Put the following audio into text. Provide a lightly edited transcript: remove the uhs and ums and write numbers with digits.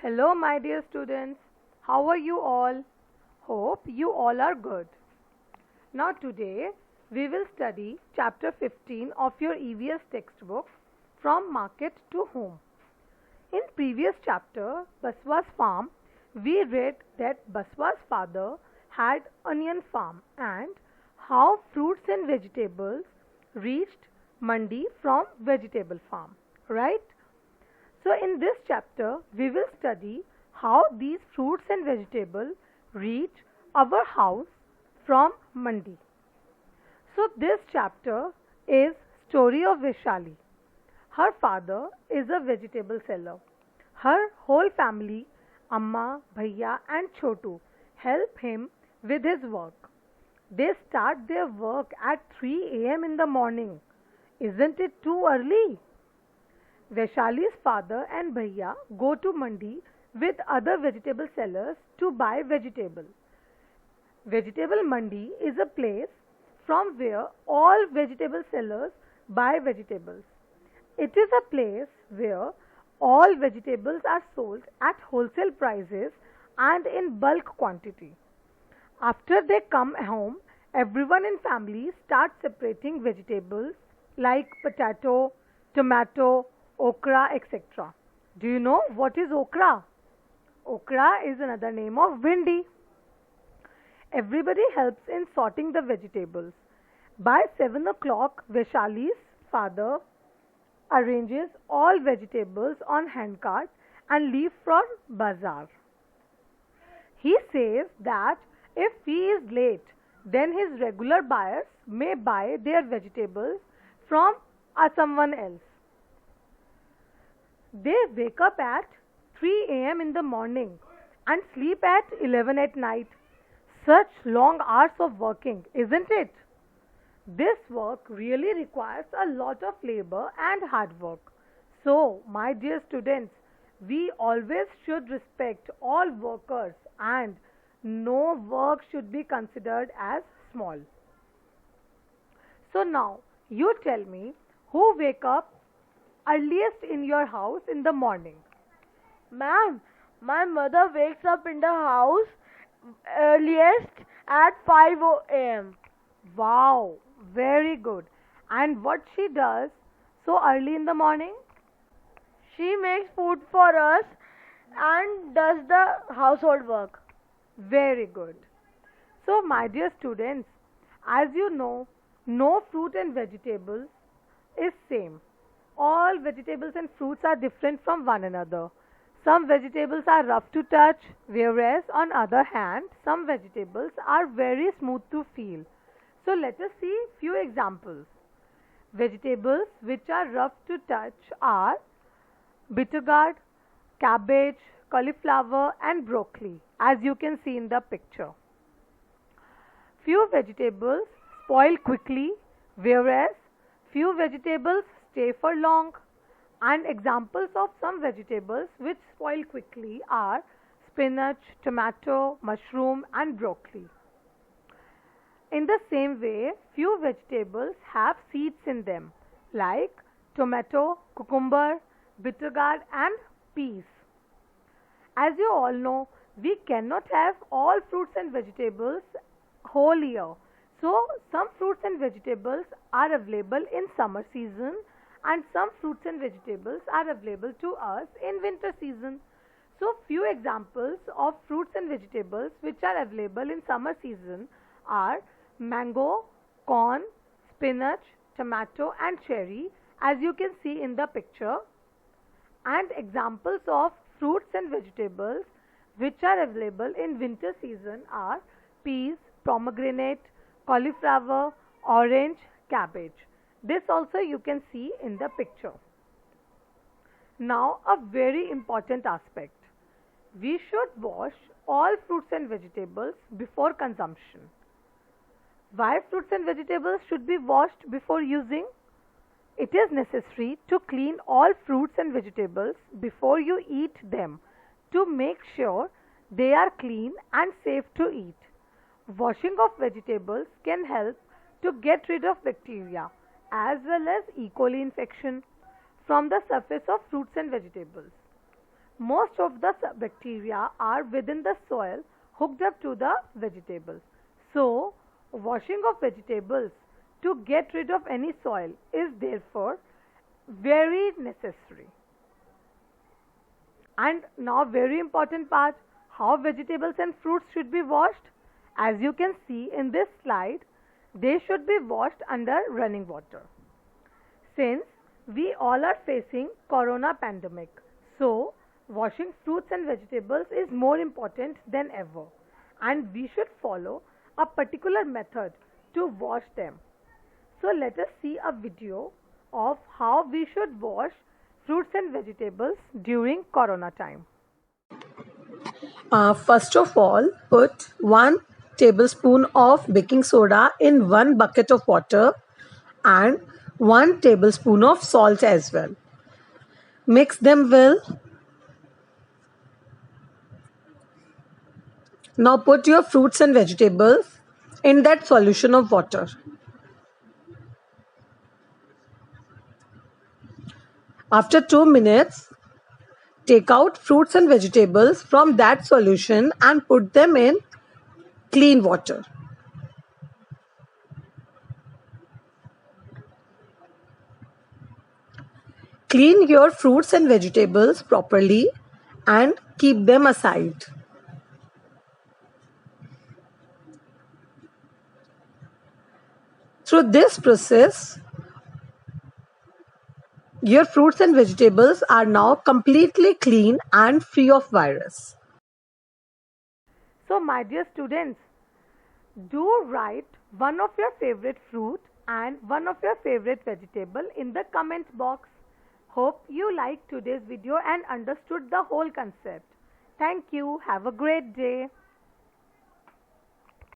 Hello, my dear students. How are you all? Hope you all are good. Now, today we will study chapter 15 of your EVS textbook From Market to Home. In previous chapter, Baswa's farm, we read that Baswa's father had onion farm and how fruits and vegetables reached mandi from vegetable farm, right? So in this chapter, we will study how these fruits and vegetables reach our house from mandi. So this chapter is story of Vishali. Her father is a vegetable seller. Her whole family, Amma, Bhaiya and Chotu, help him with his work. They start their work at 3 a.m. in the morning. Isn't it too early? Vaishali's father and Bhaiya go to mandi with other vegetable sellers to buy vegetable. Vegetable mandi is a place from where all vegetable sellers buy vegetables. It is a place where all vegetables are sold at wholesale prices and in bulk quantity. After they come home, everyone in family starts separating vegetables like potato, tomato, okra, etc. Do you know what is okra? Okra is another name of bhindi. Everybody helps in sorting the vegetables. By 7 o'clock, Vaishali's father arranges all vegetables on handcart and leave for bazaar. He says that if he is late, then his regular buyers may buy their vegetables from someone else. They wake up at 3 a.m. in the morning and sleep at 11 at night. Such long hours of working, isn't it? This work really requires a lot of labor and hard work. So, my dear students, we always should respect all workers and no work should be considered as small. So now, you tell me who wake up earliest in your house in the morning? Ma'am, my mother wakes up in the house earliest at 5 a.m. Wow, very good. And what she does so early in the morning? She makes food for us and does the household work. Very good. So, my dear students, as you know, no fruit and vegetables is same. All vegetables and fruits are different from one another. Some vegetables are rough to touch, whereas on other hand, some vegetables are very smooth to feel. So let us see few examples. Vegetables which are rough to touch are bitter gourd, cabbage, cauliflower and broccoli, as you can see in the picture. Few vegetables spoil quickly, whereas few vegetables stay for long. And examples of some vegetables which spoil quickly are spinach, tomato, mushroom and broccoli. In the same way, few vegetables have seeds in them like tomato, cucumber, bitter gourd and peas. As you all know, we cannot have all fruits and vegetables whole year. So, some fruits and vegetables are available in summer season and some fruits and vegetables are available to us in winter season. So, few examples of fruits and vegetables which are available in summer season are mango, corn, spinach, tomato and cherry, as you can see in the picture. And examples of fruits and vegetables which are available in winter season are peas, pomegranate, cauliflower, orange, cabbage. This also you can see in the picture. Now a very important aspect. We should wash all fruits and vegetables before consumption. Why fruits and vegetables should be washed before using? It is necessary to clean all fruits and vegetables before you eat them to make sure they are clean and safe to eat. Washing of vegetables can help to get rid of bacteria as well as E. coli infection from the surface of fruits and vegetables. Most of the bacteria are within the soil hooked up to the vegetables. So, washing of vegetables to get rid of any soil is therefore very necessary. And now very important part, how vegetables and fruits should be washed. As you can see in this slide, they should be washed under running water. Since we all are facing corona pandemic, so washing fruits and vegetables is more important than ever, and we should follow a particular method to wash them. So let us see a video of how we should wash fruits and vegetables during corona time. First of all, put 1 tablespoon of baking soda in 1 bucket of water and 1 tablespoon of salt as well. Mix them well. Now put your fruits and vegetables in that solution of water. After 2 minutes, take out fruits and vegetables from that solution and put them in clean water. Clean your fruits and vegetables properly and keep them aside. Through this process, your fruits and vegetables are now completely clean and free of virus. So my dear students, do write one of your favorite fruit and one of your favorite vegetable in the comment box. Hope you liked today's video and understood the whole concept. Thank you. Have a great day.